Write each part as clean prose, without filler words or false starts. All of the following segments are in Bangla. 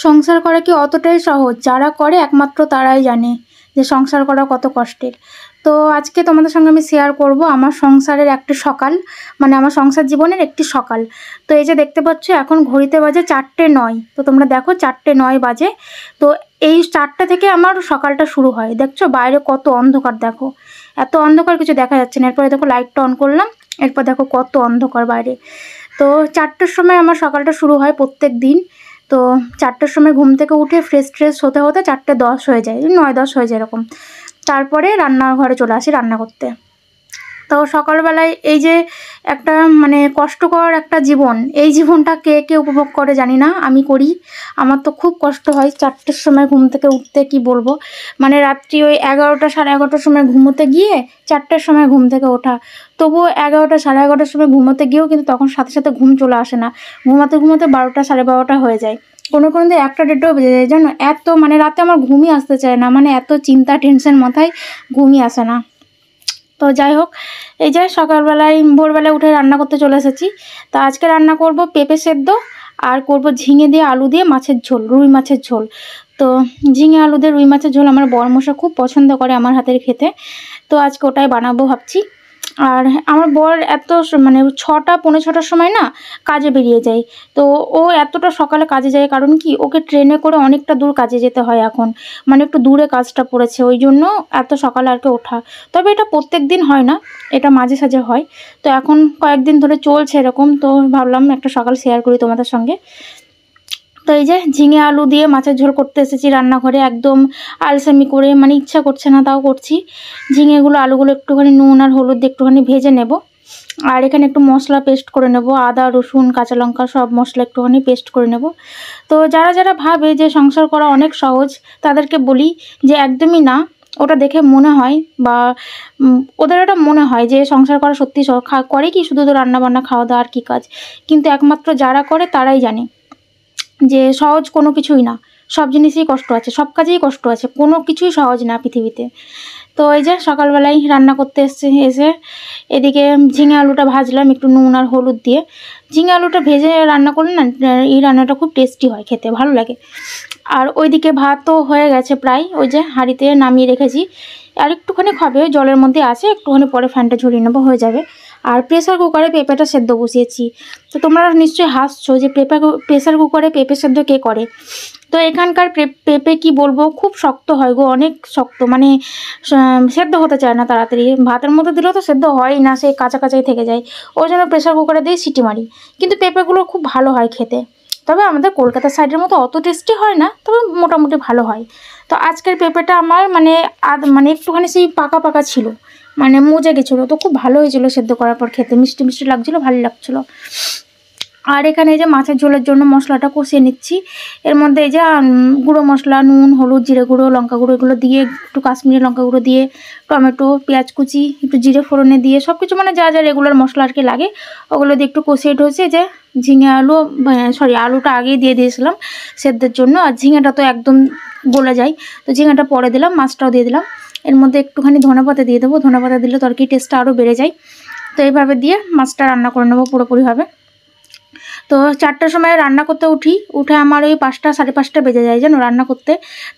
সংসার করা কি অতটাই সহজ? যারা করে একমাত্র তারাই জানে যে সংসার করা কত কষ্টের। তো আজকে তোমাদের সঙ্গে আমি শেয়ার করব আমার সংসারের একটি সকাল, মানে আমার সংসার জীবনের একটি সকাল। তো এই যে দেখতে পাচ্ছ এখন ঘড়িতে বাজে 4:09। তো তোমরা দেখো 4:09 বাজে। তো এই 4টা থেকে আমার সকালটা শুরু হয়। দেখছো বাইরে কত অন্ধকার, দেখো এত অন্ধকার কিছু দেখা যাচ্ছে না। এরপরে দেখো লাইটটা অন করলাম, এরপর দেখো কত অন্ধকার বাইরে। তো 4টার সময় আমার সকালটা শুরু হয় প্রত্যেক দিন। তো 4টার সময় ঘুম থেকে উঠে ফ্রেশ হতে হতে 4:10 হয়ে যায়, 9-10 হয়ে যায় এরকম। তারপরে রান্নাঘরে চলে আসি রান্না করতে। তো সকালবেলায় এই যে একটা মানে কষ্টকর একটা জীবন, এই জীবনটা কে কে উপভোগ করে জানি না, আমি করি। আমার তো খুব কষ্ট হয় 4টের সময় ঘুম থেকে উঠতে, কি বলবো। মানে রাত্রি ওই 11টা 11:30টার সময় ঘুমোতে গিয়ে 4টের সময় ঘুম থেকে ওঠা। তবুও 11টা 11:30টার সময় ঘুমোতে গিয়েও কিন্তু তখন সাথে সাথে ঘুম চলে আসে না। ঘুমাতে 12টা 12:30 হয়ে যায়। কোনো কোনো দিন 1টা 1:30টাও বেজে যায় জানো। এত মানে রাতে আমার ঘুমই আসতে চায় না, মানে এত চিন্তা টেনশন মাথায়, ঘুমই আসে না। তো যাই হোক, এই যে সকালবেলায় ভোরবেলায় উঠে রান্না করতে চলে এসেছি। তো আজকে রান্না করব পেঁপে সেদ্ধ, আর করব ঝিঙে দিয়ে আলু দিয়ে মাছের ঝোল, রুই মাছের ঝোল। তো ঝিঙে আলু দিয়ে রুই মাছের ঝোল আমার বরমশাই খুব পছন্দ করে আমার হাতের খেতে। তো আজকে ওটাই বানাবো ভাবছি। আর আমার বর মানে 6টা 6:45টার সময় না কাজে বেরিয়ে যায়। তো ও এতটা সকালে কাজে যায় কারণ কি, ওকে ট্রেনে করে অনেকটা দূর কাজে যেতে হয় এখন, মানে একটু দূরে কাজটা পড়েছে, ওই জন্য এত সকালে আর কি ওঠা। তবে এটা প্রত্যেক দিন হয় না, এটা মাঝে সাঝে হয়। তো এখন কয়েকদিন ধরে চলছে এরকম, তো ভাবলাম একটা সকাল শেয়ার করি তোমাদের সঙ্গে। তো এই যে ঝিঙে আলু দিয়ে মাছের ঝোল করতে এসেছি রান্নাঘরে, একদম আলসেমি করে, মানে ইচ্ছা করছে না তাও করছি। ঝিঙেগুলো আলুগুলো একটুখানি নুন আর হলুদ দিয়ে একটুখানি ভেজে নেব। আর এখানে একটু মশলা পেস্ট করে নেব, আদা রসুন কাঁচা লঙ্কা সব মশলা একটুখানি পেস্ট করে নেব। তো যারা যারা ভাবে যে সংসার করা অনেক সহজ, তাদেরকে বলি যে একদমই না। ওটা দেখে মনে হয় বা ওদের ওটা মনে হয় যে সংসার করা সত্যি করে কি শুধু তো রান্না বান্না খাওয়া দাওয়া আর কি কাজ। কিন্তু একমাত্র যারা করে তারাই জানে যে সহজ কোনো কিছুই না, সব জিনিসেই কষ্ট আছে, সব কাজেই কষ্ট আছে, কোনো কিছুই সহজ না পৃথিবীতে। তো এই যে সকালবেলায় রান্না করতে এসে এদিকে ঝিঙে আলুটা ভাজলাম একটু নুন আর হলুদ দিয়ে। ঝিঙে আলুটা ভেজে রান্না করলে না এই রান্নাটা খুব টেস্টি হয়, খেতে ভালো লাগে। আর ওইদিকে ভাতও হয়ে গেছে প্রায়, ওই যে হাঁড়িতে নামিয়ে রেখেছি। আর একটুখানি হবে, জলের মধ্যে আছে, একটুখানি পরে ফ্যানটা ঝরিয়ে নেবো, হয়ে যাবে। আর প্রেসার কুকারে পেঁপেটা সেদ্ধ বসিয়েছি। তো তোমরা নিশ্চয়ই হাসছো যে প্রেসার কুকারে পেঁপে সেদ্ধ কে করে। তো এখানকার পেঁপে কি বলবো, খুব শক্ত হয় গো, অনেক শক্ত, মানে সেদ্ধ হতে চায় না তাড়াতাড়ি। ভাতের মধ্যে দিলেও তো সেদ্ধ হয়ই না, সেই কাঁচা কাঁচাই থেকে যায়। ওই জন্য প্রেসার কুকারে দিয়ে সিটি মারি। কিন্তু পেঁপেগুলো খুব ভালো হয় খেতে। তবে আমাদের কলকাতার সাইডের মতো অত টেস্টি হয় না, তবে মোটামুটি ভালো হয়। তো আজকের পেঁপেটা আমার মানে একটুখানি সেই পাকা পাকা ছিল, মানে মজে গেছিলো। তো খুব ভালো হয়েছিল সেদ্ধ করার পর, খেতে মিষ্টি মিষ্টি লাগছিলো, ভালো লাগছিলো। আর এখানে এই যে মাছের ঝোলের জন্য মশলাটা কষিয়ে নিচ্ছি। এর মধ্যে এই যে গুঁড়ো মশলা, নুন হলুদ জিরে গুঁড়ো লঙ্কা গুঁড়ো এগুলো দিয়ে, একটু কাশ্মীরি লঙ্কা গুঁড়ো দিয়ে, টমেটো পেঁয়াজ কুচি একটু জিরে ফোড়নে দিয়ে, সব কিছু মানে যা যা রেগুলার মশলা আর কি লাগে ওগুলো দিয়ে একটু কষিয়ে টষিয়ে, যে ঝিঙে আলুটা আগেই দিয়ে দিয়েছিলাম সেদ্ধের জন্য। আর ঝিঙেটা তো একদম গলে যায়, তো ঝিঙেটা পরে দিলাম, মাছটাও দিয়ে দিলাম। এর মধ্যে একটুখানি ধনেপাতা দিয়ে দেবো, ধনেপাতা দিলে তরকারি টেস্টটা আরও বেড়ে যায়। তো এইভাবে দিয়ে মাছটা রান্না করে নেবো পুরোপুরিভাবে। তো 4টার সময় রান্না করতে উঠে আমার ওই 5টা 5:30 বেজে যায় জানো রান্না করতে।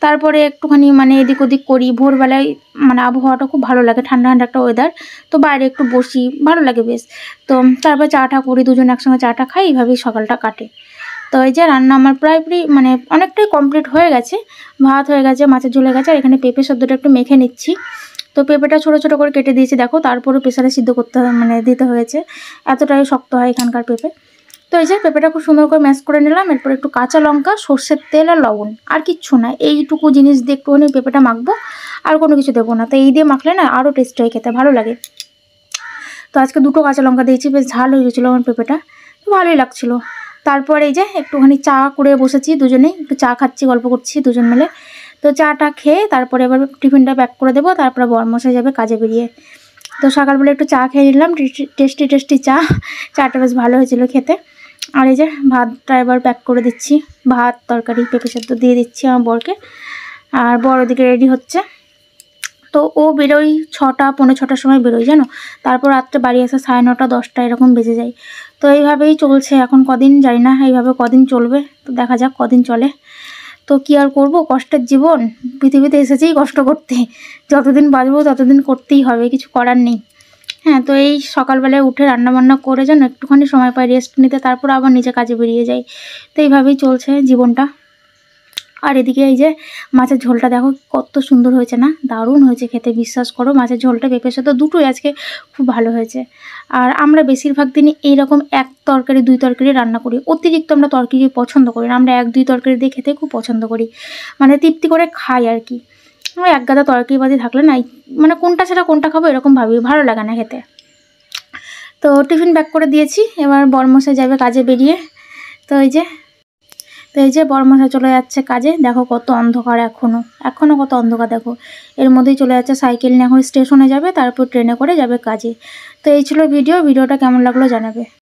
তারপরে একটুখানি মানে এদিক ওদিক করি। ভোরবেলায় মানে আবহাওয়াটা খুব ভালো লাগে, ঠান্ডা ঠান্ডা একটা ওয়েদার, তো বাইরে একটু বসি, ভালো লাগে বেশ। তো তারপরে চাটা করি, দুজন একসঙ্গে চাটা খাই, এইভাবেই সকালটা কাটে। তো এই যে রান্না আমার প্রায় মানে অনেকটাই কমপ্লিট হয়ে গেছে। ভাত হয়ে গেছে, মাছের ঝোল হয়ে গেছে, আর এখানে পেঁপে সেদ্ধটা একটু মেখে নিচ্ছি। তো পেঁপেটা ছোটো ছোটো করে কেটে দিয়েছি দেখো, তারপরে প্রেসারে সিদ্ধ করতে মানে দিতে হয়েছে, এতটাই শক্ত হয় এখানকার পেঁপে। তো এই যে পেঁপেটা খুব সুন্দর করে ম্যাশ করে নিলাম। এরপর একটু কাঁচা লঙ্কা, সর্ষের তেল আর লবণ, আর কিচ্ছু না, এইটুকু জিনিস দিয়ে একটুখানি পেঁপেটা মাখবো, আর কোনো কিছু দেবো না। তো এই দিয়ে মাখলে না আরও টেস্টি হয়, খেতে ভালো লাগে। তো আজকে 2টো কাঁচা লঙ্কা দিয়েছি, বেশ ঝাল হয়ে গেছিলো আমার পেঁপেটা, তো ভালোই লাগছিলো। তারপর এই যে একটুখানি চা করে বসেছি, দুজনেই একটু চা খাচ্ছি, গল্প করছি দুজন মিলে। তো চাটা খেয়ে তারপরে এবার টিফিনটা প্যাক করে দেবো, তারপরে বরমশাই যাবে কাজে বেরিয়ে। তো সকালবেলা একটু চা খেয়ে নিলাম, টেস্টি চাটা বেশ ভালো হয়েছিল খেতে। আর এই যে ভাতটা এবার প্যাক করে দিচ্ছি, ভাত তরকারি পেঁপে সেদ্ধ দিয়ে দিচ্ছি আমার বরকে। আর বর ওদিকে রেডি হচ্ছে। তো ও বেরোয় 6টা 6:45টার সময় বেরোয় জানো। তারপর রাত্রে বাড়ি আসা 9:30 10টা এরকম বেজে যায়। তো এইভাবেই চলছে এখন কদিন, জানি না এইভাবে কদিন চলবে, তো দেখা যাক কদিন চলে। তো কী আর করব, কষ্টের জীবন, পৃথিবীতে এসেছেই কষ্ট করতে, যতদিন বাঁচবো ততদিন করতেই হবে, কিছু করার নেই। হ্যাঁ, তো এই সকালবেলায় উঠে রান্নাবান্না করে যেন একটুখানি সময় পাই রেস্ট নিতে, তারপর আবার নিজে কাজে বেরিয়ে যাই। তো এইভাবেই চলছে জীবনটা। আর এদিকে এই যে মাছের ঝোলটা দেখো কত সুন্দর হয়েছে না, দারুণ হয়েছে খেতে, বিশ্বাস করো। মাছের ঝোলটা পেঁপের সাথে দুটোই আজকে খুব ভালো হয়েছে। আর আমরা বেশিরভাগ দিনই এইরকম এক তরকারি দুই তরকারি রান্না করি, অতিরিক্ত আমরা তরকারি পছন্দ করি না, আমরা এক দুই তরকারি দিয়ে খেতে খুব পছন্দ করি, মানে তৃপ্তি করে খাই আর কি। ওই এক গাদা তরকারি বাদি থাকলে না, মানে কোনটা ছাড়া কোনটা খাবো এরকম ভাবি, ভালো লাগে না খেতে। তো টিফিন প্যাক করে দিয়েছি, এবার বরমশাই যাবে কাজে বেরিয়ে। তো এই যে বরমশাই চলে যাচ্ছে কাজে, দেখো কত অন্ধকার, এখনও কত অন্ধকার দেখো। এর মধ্যেই চলে যাচ্ছে সাইকেল নিয়ে, এখন স্টেশনে যাবে, তারপর ট্রেনে করে যাবে কাজে। তো এই ছিল ভিডিওটা কেমন লাগলো জানাবে।